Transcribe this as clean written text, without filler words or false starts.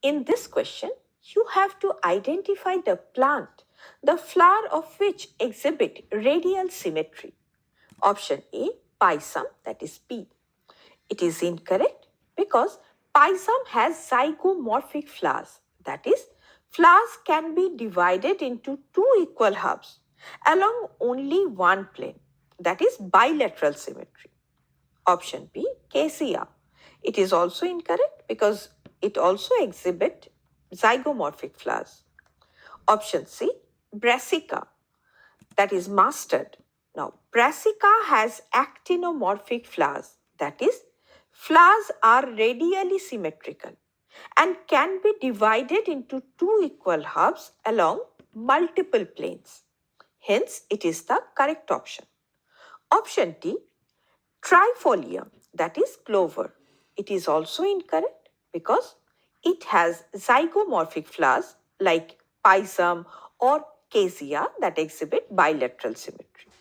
In this question, you have to identify the plant, the flower of which exhibit radial symmetry. Option A, pisum, that is P. It is incorrect because pisum has zygomorphic flowers, that is, flowers can be divided into two equal halves along only one plane, that is bilateral symmetry. Option B, cassia. It is also incorrect because it also exhibits zygomorphic flowers. Option C, brassica, that is mustard. Now, brassica has actinomorphic flowers, that is, flowers are radially symmetrical and can be divided into two equal halves along multiple planes. Hence, it is the correct option. Option D, trifolium, that is clover. It is also incorrect because it has zygomorphic flowers like pisum or cassia that exhibit bilateral symmetry.